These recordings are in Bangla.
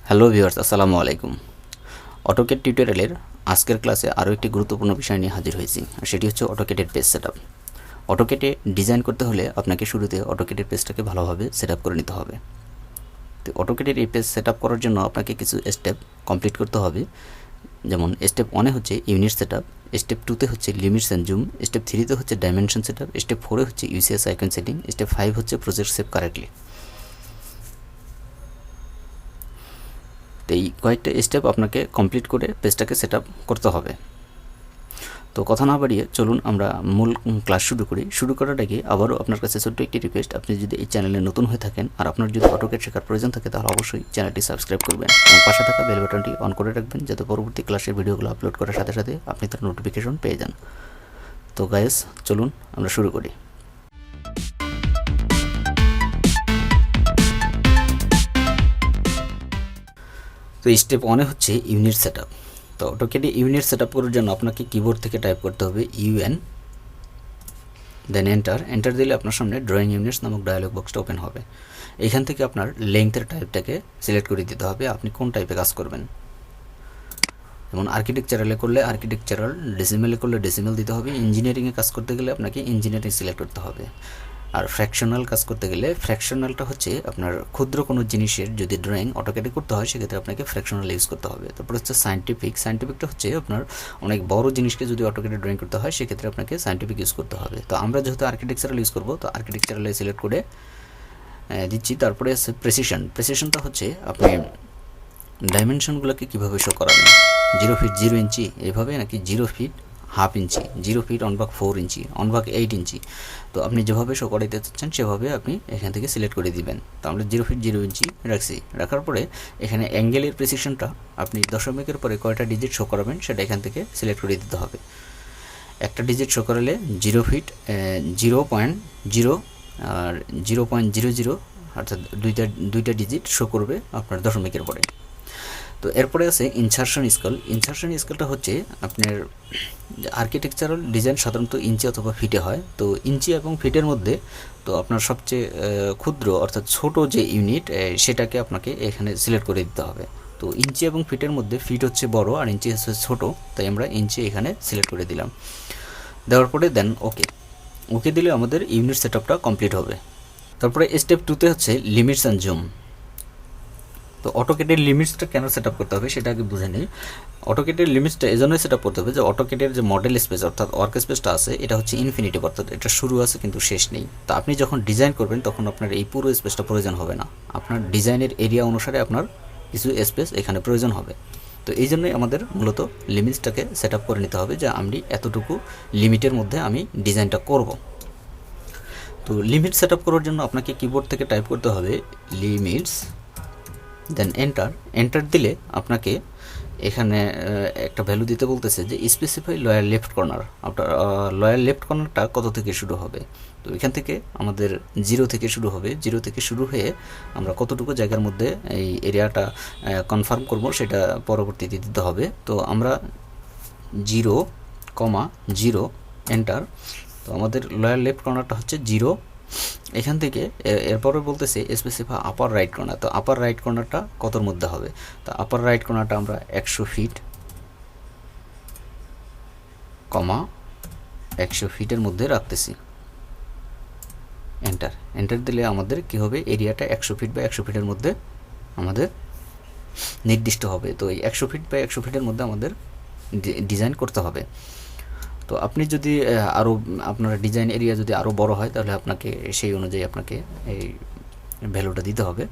হ্যালো ভিউয়ার্স, আসসালামু আলাইকুম। অটোক্যাড টিউটোরিয়ালের আজকের ক্লাসে আরও একটি গুরুত্বপূর্ণ বিষয় নিয়ে হাজির হয়েছি, আর সেটি হচ্ছে অটোক্যাডের পেজ সেটআপ। অটোক্যাডে ডিজাইন করতে হলে আপনাকে শুরুতে অটোক্যাডের পেজটাকে ভালোভাবে সেটআপ করে নিতে হবে। তো অটোক্যাডের এই পেজ সেটআপ করার জন্য আপনাকে কিছু স্টেপ কমপ্লিট করতে হবে। যেমন স্টেপ 1-এ হচ্ছে ইউনিট সেটআপ, স্টেপ 2-তে হচ্ছে লিমিটস অ্যান্ড জুম, স্টেপ 3-তে হচ্ছে ডাইমেনশন সেটআপ, স্টেপ 4-এ হচ্ছে UCS আইকন সেটিং, স্টেপ 5 হচ্ছে প্রজেক্ট সেভ কারেক্টলি। তো এই কয়েকটা স্টেপ আপনাকে কমপ্লিট করে পেজটাকে সেটআপ করতে হবে। তো কথা না বাড়িয়ে চলুন আমরা মূল ক্লাস শুরু করি। শুরু করার আগে আবারও আপনার কাছে ছোট্ট একটি রিকোয়েস্ট, আপনি যদি এই চ্যানেলে নতুন হয়ে থাকেন আর আপনার যদি অটোক্যাড শেখার প্রয়োজন থাকে তাহলে অবশ্যই চ্যানেলটি সাবস্ক্রাইব করবেন এবং পাশে থাকা বেল বাটনটি অন করে রাখবেন, যাতে পরবর্তী ক্লাসের ভিডিওগুলো আপলোড করার সাথে সাথে আপনি তার নোটিফিকেশন পেয়ে যান। তো গাইস, চলুন আমরা শুরু করি। তো স্টেপ 1-এ হচ্ছে ইউনিট সেটআপ। তো অটোক্যাডে ইউনিট সেটআপ করার জন্য আপনাকে কিবোর্ড থেকে টাইপ করতে হবে UN, দেন এন্টার দিলে আপনার সামনে ড্রয়িং ইউনিটস নামক ডায়ালগ বক্সটা ওপেন হবে। এখান থেকে আপনার লেংথের টাইপটাকে সিলেক্ট করে দিতে হবে, আপনি কোন টাইপে কাজ করবেন। যেমন আর্কিটেকচারালে করলে আর্কিটেকচারাল, ডেসিমেলে করলে ডেসিমেল দিতে হবে, ইঞ্জিনিয়ারিংয়ে কাজ করতে গেলে আপনাকে ইঞ্জিনিয়ারিং সিলেক্ট করতে হবে। আর ফ্র্যাকশনাল কাজ করতে গেলে ফ্র্যাকশনালটা হচ্ছে আপনার ক্ষুদ্র কোনো জিনিসের যদি ড্রয়িং অটোক্যাডে করতে হয় সেক্ষেত্রে আপনাকে ফ্র্যাকশনাল ইউজ করতে হবে। তারপর হচ্ছে সায়েন্টিফিকটা হচ্ছে আপনার অনেক বড় জিনিসকে যদি অটোক্যাডে ড্রয়িং করতে হয় সেক্ষেত্রে আপনাকে সায়েন্টিফিক ইউজ করতে হবে। তো আমরা যেহেতু আর্কিটেকচারাল ইউজ করবো, তো আর্কিটেকচারালে সিলেক্ট করে দিচ্ছি। তারপরে আছে প্রেসিশনটা হচ্ছে আপনি ডাইমেনশনগুলোকে কীভাবে শো করাবেন, 0 ফিট 0 ইঞ্চি এইভাবে, নাকি 0 ফিট হাফ ইঞ্চি, 0 ফিট 1/4 ইঞ্চি, 1/8 ইঞ্চি। তো আপনি যেভাবে শো করাইতে চাচ্ছেন সেভাবে আপনি এখান থেকে সিলেক্ট করে দিবেন। তো আমরা 0 ফিট 0 ইঞ্চি রাখছি। রাখার পরে এখানে অ্যাঙ্গেলের প্রেসিশনটা আপনি দশমিকের পরে কয়টা ডিজিট শো করাবেন সেটা এখান থেকে সিলেক্ট করে দিতে হবে। একটা ডিজিট শো করালে 0 ফিট 0.0 আর 0.00, অর্থাৎ দুইটা ডিজিট শো করবে আপনার দশমিকের পরে। তো এরপরে আছে ইনসারশন স্কেলটা হচ্ছে আপনার আর্কিটেকচারাল ডিজাইন সাধারণত ইঞ্চি অথবা ফিটে হয়। তো ইঞ্চি এবং ফিটের মধ্যে তো আপনার সবচেয়ে ক্ষুদ্র অর্থাৎ ছোট যে ইউনিট সেটাকে আপনাকে এখানে সিলেক্ট করে দিতে হবে। তো ইঞ্চি এবং ফিটের মধ্যে ফিট হচ্ছে বড় আর ইঞ্চি হচ্ছে ছোট, তাই আমরা ইঞ্চি এখানে সিলেক্ট করে দিলাম। দেওয়ার পরে দেন ওকে দিলে আমাদের ইউনিট সেটআপটা কমপ্লিট হবে। তারপরে স্টেপ 2-তে হচ্ছে লিমিটস অ্যান্ড জুম। তো অটোক্যাডের লিমিটসটা কেন সেটআপ করতে হবে সেটা আগে বুঝে নিই। অটোক্যাডের লিমিটসটা এজন্যই সেটআপ করতে হবে যে অটোক্যাডের যে মডেল স্পেস অর্থাৎ ওয়ার্ক স্পেসটা আছে এটা হচ্ছে ইনফিনিটিভ, অর্থাৎ এটা শুরু আছে কিন্তু শেষ নেই। তো আপনি যখন ডিজাইন করবেন তখন আপনার এই পুরো স্পেসটা প্রয়োজন হবে না, আপনার ডিজাইনের এরিয়া অনুসারে আপনার কিছু স্পেস এখানে প্রয়োজন হবে। তো এই জন্যই আমাদের মূলত লিমিটসটাকে সেটআপ করে নিতে হবে যে আমি এতটুকু লিমিটের মধ্যে আমি ডিজাইনটা করব। তো লিমিট সেটআপ করার জন্য আপনাকে কিবোর্ড থেকে টাইপ করতে হবে লিমিটস, দেন এন্টার দিলে আপনাকে এখানে একটা ভ্যালু দিতে বলতেছে যে স্পেসিফাই লোয়ার লেফট কর্নার। আপনার লোয়ার লেফট কর্নারটা কত থেকে শুরু হবে। তো এখান থেকে আমাদের 0 থেকে শুরু হবে। 0 থেকে শুরু হয়ে আমরা কতটুকু জায়গার মধ্যে এই এরিয়াটা কনফার্ম করব সেটা পরবর্তীতে দিতে হবে। তো আমরা 0,0 এন্টার। তো আমাদের লোয়ার লেফট কর্নারটা হচ্ছে 0। এখান থেকে এরপরে বলতেছে স্পেসিফাই আপার রাইট কর্নার। তো আপার রাইট কর্নারটা কতর মধ্যে হবে। তো আপার রাইট কর্নারটা আমরা 100 ফিট, 100 ফিটের মধ্যে রাখতেছি। এন্টার দিলে আমাদের কি হবে, এরিয়াটা 100 ফিট বা 100 ফিটের মধ্যে আমাদের নির্দিষ্ট হবে। তো এই 100 ফিট বা 100 ফিটের মধ্যে আমাদের ডিজাইন করতে হবে। তো আপনি যদি আরও আপনার ডিজাইন এরিয়া যদি আরও বড় হয় তাহলে আপনাকে সেই অনুযায়ী আপনাকে এই ভ্যালুটা দিতে হবে।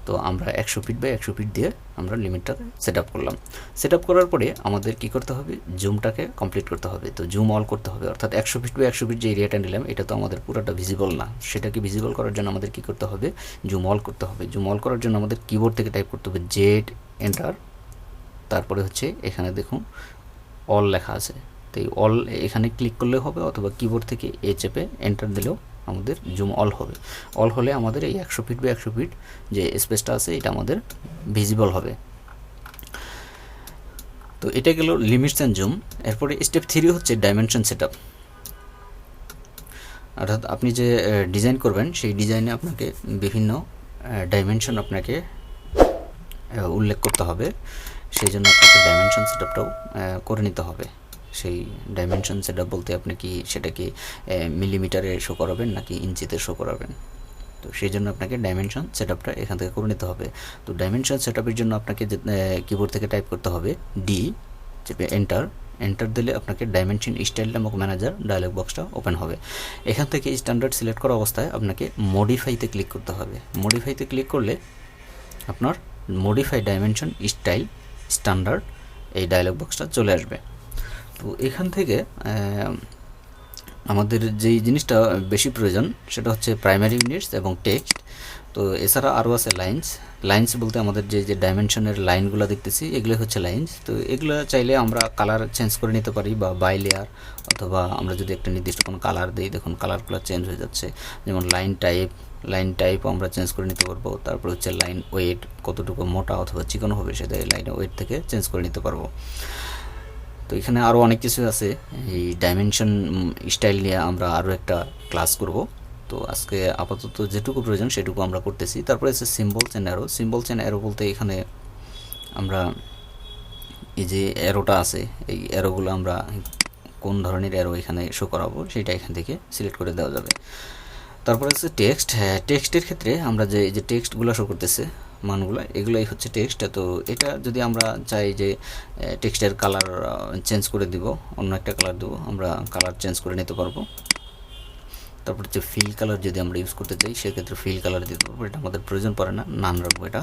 তো আমরা 100 ফিট বাই 100 ফিট দিয়ে আমরা লিমিটটা সেটআপ করলাম। সেটআপ করার পরে আমাদের কি করতে হবে, জুমটাকে কমপ্লিট করতে হবে। তো জুম অল করতে হবে, অর্থাৎ 100 ফিট বাই 100 ফিট যে এরিয়াটা নিলাম এটা তো আমাদের পুরোটা ভিজিবল না, সেটাকে ভিজিবল করার জন্য আমাদের কি করতে হবে, জুম অল করতে হবে। জুম অল করার জন্য আমাদের কিবোর্ড থেকে টাইপ করতে হবে জেড এন্টার। তারপরে হচ্ছে এখানে দেখুন অল লেখা আছে, তো এই অল এখানে ক্লিক করলে হবে, অথবা কিবোর্ড থেকে চেপে এন্টার দিলেও আমাদের জুম অল হবে। অল হলে আমাদের এই 100 ফিট বাই 100 ফিট যে স্পেসটা আছে এটা আমাদের ভিজিবল হবে। তো এটা গেল লিমিটস অ্যান্ড জুম। এরপরে স্টেপ 3 হচ্ছে ডাইমেনশন সেটআপ। অর্থাৎ আপনি যে ডিজাইন করবেন সেই ডিজাইনে আপনাকে বিভিন্ন ডাইমেনশন আপনাকে উল্লেখ করতে হবে, সেই জন্য আপনাকে ডাইমেনশন সেটআপটাও করে নিতে হবে। সেই ডাইমেনশন সেটআপ বলতে আপনি কি সেটা কি মিলিমিটারে শো করাবেন নাকি ইঞ্চিতে শো করাবেন, তো সেই জন্য আপনাকে ডাইমেনশন সেটআপটা এখান থেকে করে নিতে হবে। তো ডাইমেনশন সেটআপের জন্য আপনাকে কিবোর্ড থেকে টাইপ করতে হবে ডি, চেপে এন্টার। এন্টার দিলে আপনাকে ডাইমেনশন স্টাইল নামক ম্যানেজার ডায়লগ বক্সটা ওপেন হবে। এখান থেকে স্ট্যান্ডার্ড সিলেক্ট করা অবস্থায় আপনাকে মডিফাইতে ক্লিক করতে হবে। মডিফাইতে ক্লিক করলে আপনার মডিফাই ডাইমেনশন স্টাইল স্ট্যান্ডার্ড এই ডায়লগ বক্সটা চলে আসবে। তো এখান থেকে আমাদের যেই জিনিসটা বেশি প্রয়োজন সেটা হচ্ছে প্রাইমারি ইউনিটস এবং টেক্সট। তো এছাড়া আরও আছে লাইন্স। লাইন্স বলতে আমাদের যে ডাইমেনশনের লাইনগুলো দেখতেছি এগুলো হচ্ছে লাইন্স। তো এগুলো চাইলে আমরা কালার চেঞ্জ করে নিতে পারি বা বাই লেয়ার, অথবা আমরা যদি একটা নির্দিষ্ট কোনো কালার দিই, দেখুন কালারগুলো চেঞ্জ হয়ে যাচ্ছে। যেমন লাইন টাইপ আমরা চেঞ্জ করে নিতে পারবো। তারপর হচ্ছে লাইন ওয়েট, কতটুকু মোটা অথবা চিকন হবে সেটা লাইনের ওয়েট থেকে চেঞ্জ করে নিতে পারবো। তো এখানে আরও অনেক কিছু আছে। এই ডাইমেনশন স্টাইল নিয়ে আমরা আরও একটা ক্লাস করব। তো আজকে আপাতত যেটুকু প্রয়োজন সেটুকু আমরা করতেছি। তারপরে আছে symbols and arrow. Symbols and arrow বলতে এখানে আমরা এই যে অ্যারোটা আছে, এই অ্যারোগুলো আমরা কোন ধরনের অ্যারো এখানে শো করাবো সেটা এখান থেকে সিলেক্ট করে দেওয়া যাবে। তারপরে আছে টেক্সট। হ্যাঁ, টেক্সটের ক্ষেত্রে আমরা যে টেক্সটগুলো শো করতেছে মানগুলো, এগুলোই হচ্ছে টেক্সট। তো এটা যদি আমরা চাই যে টেক্সটের কালার চেঞ্জ করে দিব, অন্য একটা কালার দেবো, আমরা কালার চেঞ্জ করে নিতে পারবো। তারপর হচ্ছে ফিল কালার যদি আমরা ইউজ করতে চাই সেক্ষেত্রে ফিল কালার দিতে পারবো, এটা আমাদের প্রয়োজন পড়ে না, নান রাখবো এটা।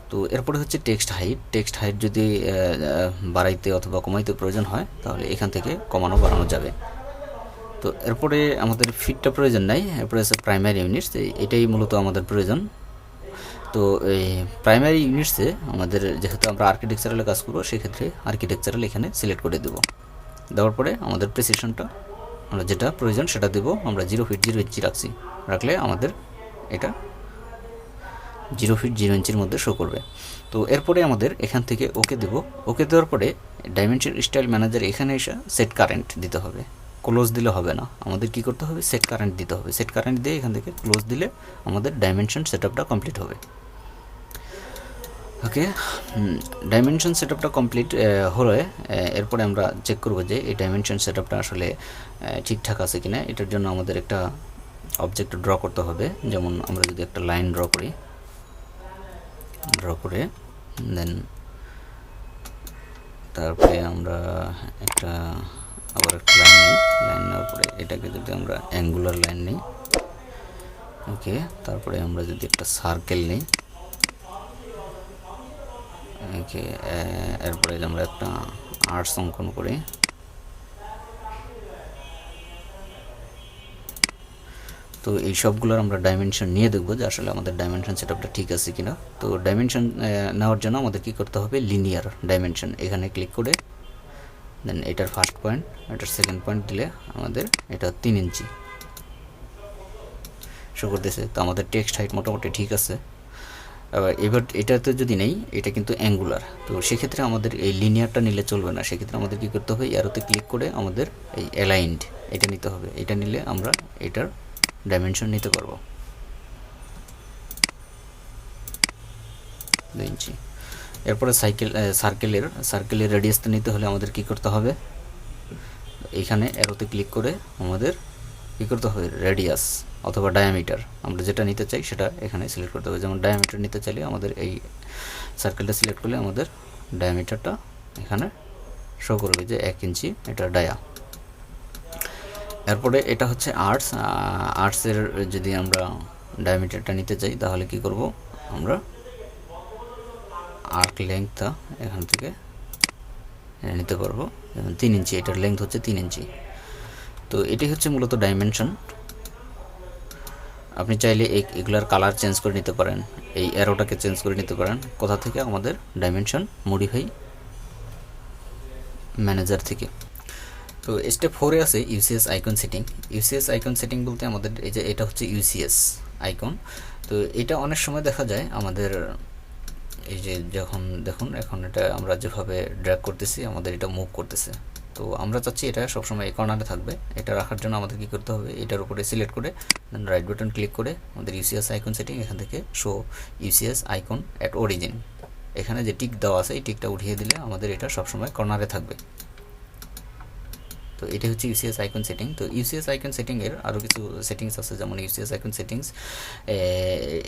তো এরপরে হচ্ছে টেক্সট হাইট। টেক্সট হাইট যদি বাড়াইতে অথবা কমাইতে প্রয়োজন হয় তাহলে এখান থেকে কমানো বাড়ানো যাবে। তো এরপরে আমাদের ফিটটা প্রয়োজন নাই। এরপরে আছে প্রাইমারি ইউনিটস, এটাই মূলত আমাদের প্রয়োজন। তো এই প্রাইমারি ইউনিটসে আমাদের যেহেতু আমরা আর্কিটেকচারালে কাজ করবো সেক্ষেত্রে আর্কিটেকচারাল এখানে সিলেক্ট করে দেবো। দেওয়ার পরে আমাদের প্রেসিশনটা আমরা যেটা প্রয়োজন সেটা দেবো। আমরা 0 ফিট 0 ইঞ্চি রাখলে আমাদের এটা 0 ফিট 0 ইঞ্চির মধ্যে শো করবে। তো এরপরে আমাদের এখান থেকে ওকে দেব। ওকে দেওয়ার পরে ডাইমেনশন স্টাইল ম্যানেজার এখানে এসে সেট কারেন্ট দিতে হবে, ক্লোজ দিলে হবে না, আমাদের কি করতে হবে, সেট কারেন্ট দিতে হবে। সেট কারেন্ট দিয়ে এখান থেকে ক্লোজ দিলে আমাদের ডাইমেনশন সেটআপটা কমপ্লিট হবে। ওকে, ডাইমেনশন সেটআপটা কমপ্লিট হলে এরপরে আমরা চেক করব যে এই ডাইমেনশন সেটআপটা আসলে ঠিকঠাক আছে কিনা। এটার জন্য আমাদের একটা অবজেক্ট ড্র করতে হবে। যেমন আমরা যদি একটা লাইন ড্র করে দেন তারপরে আমরা একটা আবার একটা লাইন নেওয়ার পরে এটাকে যদি আমরা অ্যাঙ্গুলার লাইন নিই, ওকে, তারপরে আমরা যদি একটা সার্কেল নিই, ওকে, এরপরে আমরা একটা আর্টস অঙ্কন করি। তো এই সবগুলোর আমরা ডাইমেনশন নিয়ে দেখব যে আসলে আমাদের ডাইমেনশন সেটআপটা ঠিক আছে কিনা। তো ডাইমেনশন নেওয়ার জন্য আমাদের কি করতে হবে, লিনিয়ার ডাইমেনশন এখানে ক্লিক করে দেন এটার ফার্স্ট পয়েন্ট, এটার সেকেন্ড পয়েন্ট দিলে আমাদের এটা 3 ইঞ্চি শো করতেছে। তো আমাদের টেক্সট হাইট মোটামুটি ঠিক আছে। এবার এটাতে যদি নেই, এটা কিন্তু অ্যাঙ্গুলার, তো সেক্ষেত্রে আমাদের এই লিনিয়ারটা নিলে চলবে না। সেক্ষেত্রে আমাদের কী করতে হবে, অ্যারোতে ক্লিক করে আমাদের এই অ্যালাইন্ড এটা নিতে হবে। এটা নিলে আমরা এটার ডাইমেনশন নিতে পারবো 2 ইঞ্চি। এরপরে সার্কেলের রেডিয়াসটা নিতে হলে আমাদের কি করতে হবে, এইখানে অ্যারোতে ক্লিক করে আমাদের কী করতে হবে, রেডিয়াস অথবা ডায়ামিটার আমরা যেটা নিতে চাই সেটা এখানে সিলেক্ট করতে হবে। যেমন ডায়ামিটার নিতে চাইলে আমাদের এই সার্কেলটা সিলেক্ট করলে আমাদের ডায়ামিটারটা এখানে শো করবে যে 1 ইঞ্চি এটা ডায়া। এরপরে এটা হচ্ছে আর্টসের যদি আমরা ডায়ামিটারটা নিতে চাই তাহলে কি করব, আমরা আর্ক লেংথটা এখান থেকে নিতে পারবো। যেমন 3 ইঞ্চি, এটার লেংথ হচ্ছে 3 ইঞ্চি। তো এটি হচ্ছে মূলত ডাইমেনশন। আপনি চাইলে এগুলার কালার চেঞ্জ করে নিতে পারেন, এই অ্যারোটাকে চেঞ্জ করে নিতে পারেন। কোথা থেকে, আমাদের ডাইমেনশন মডিফাই ম্যানেজার থেকে। তো স্টেপ 4-এ আছে UCS icon setting. UCS icon setting বলতে আমাদের এই যে এটা হচ্ছে ইউসিএস আইকন। তো এটা অনেক সময় দেখা যায় আমাদের এই যে যখন দেখুন এখন এটা আমরা যেভাবে ড্র্যাগ করতেছি আমাদের এটা মুভ করতেছে। তো আমরা চাচ্ছি এটা সবসময় এই কর্নারে থাকবে। এটা রাখার জন্য আমাদের কী করতে হবে, এটার উপরে সিলেক্ট করে দেন রাইট বাটন ক্লিক করে আমাদের ইউসিএস আইকন সেটিং এখান থেকে show UCS icon at origin এখানে যে টিক দেওয়া আছে এই টিকটা উঠিয়ে দিলে আমাদের এটা সবসময় কর্নারে থাকবে। তো এটা হচ্ছে ইউসিএস আইকন সেটিং। তো ইউসিএস আইকন সেটিংয়ের আরও কিছু সেটিংস আছে, যেমন ইউসিএস আইকন সেটিংস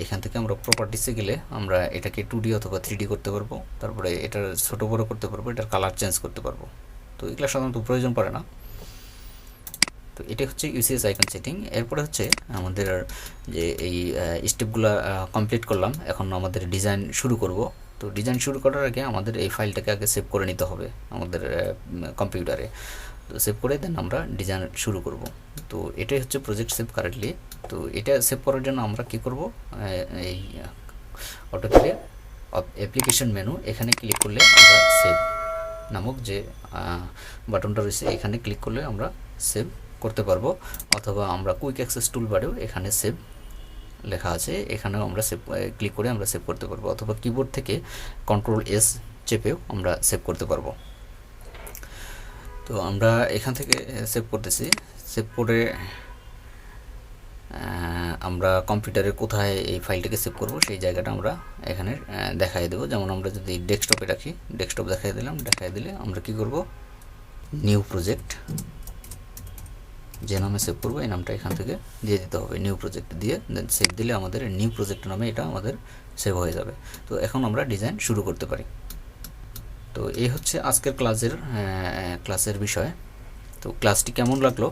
এখান থেকে আমরা প্রপার্টিসে গেলে আমরা এটাকে 2D অথবা 3D করতে পারবো, তারপরে এটার ছোটো বড়ো করতে পারবো, এটার কালার চেঞ্জ করতে পারবো। তো এগুলো সাধারণত প্রয়োজন পড়ে না। তো এটা হচ্ছে ইউসিএস আইকন সেটিং। এরপরে হচ্ছে আমাদের যে এই স্টেপগুলো কমপ্লিট করলাম, এখন আমাদের ডিজাইন শুরু করব। তো ডিজাইন শুরু করার আগে আমাদের এই ফাইলটাকে আগে সেভ করে নিতে হবে আমাদের কম্পিউটারে। তো সেভ করে দেন আমরা ডিজাইন শুরু করব। তো এটাই হচ্ছে প্রজেক্ট সেভ কারেন্টলি। তো এটা সেভ করার জন্য আমরা কি করব, এই অটোক্যাডে অ্যাপ্লিকেশন মেনু এখানে ক্লিক করলে আমরা সেভ নামক যে বাটনটা রয়েছে এখানে ক্লিক করলে আমরা সেভ করতে পারবো, অথবা আমরা কুইক অ্যাক্সেস টুলবারেও এখানে সেভ লেখা আছে, এখানেও আমরা সেভ ক্লিক করে আমরা সেভ করতে পারবো, অথবা কিবোর্ড থেকে Ctrl+S চেপেও আমরা সেভ করতে পারবো। তো আমরা এখান থেকে সেভ করতেছি। সেভ করে আমরা কম্পিউটারে কোথায় এই ফাইলটাকে সেভ করব সেই জায়গাটা আমরা এখানে দেখাই দেবো। যেমন আমরা যদি ডেস্কটপে রাখি, ডেস্কটপ দেখাই দিলাম, দেখাই দিলে আমরা কি করব, নিউ প্রজেক্ট যে নামে সেভ করবো এই নামটা এখান থেকে দিয়ে দিতে হবে, নিউ প্রজেক্ট দিয়ে দেন সেভ দিলে আমাদের নিউ প্রজেক্ট নামে এটা আমাদের সেভ হয়ে যাবে। তো এখন আমরা ডিজাইন শুরু করতে পারি। তো এই হচ্ছে আজকের ক্লাসের বিষয়। তো ক্লাসটি কেমন লাগলো,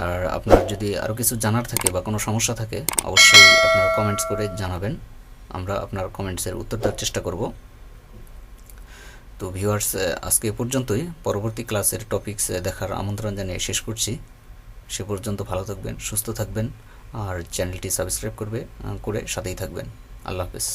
আর আপনার যদি আরও কিছু জানার থাকে বা কোনো সমস্যা থাকে অবশ্যই আপনারা কমেন্টস করে জানাবেন, আমরা আপনার কমেন্টসের উত্তর দেওয়ার চেষ্টা করব। তো ভিউয়ার্স, আজকে এ পর্যন্তই। পরবর্তী ক্লাসের টপিকস দেখার আমন্ত্রণ জানিয়ে শেষ করছি। সে পর্যন্ত ভালো থাকবেন, সুস্থ থাকবেন, আর চ্যানেলটি সাবস্ক্রাইব করে সাথেই থাকবেন। আল্লাহ হাফেজ।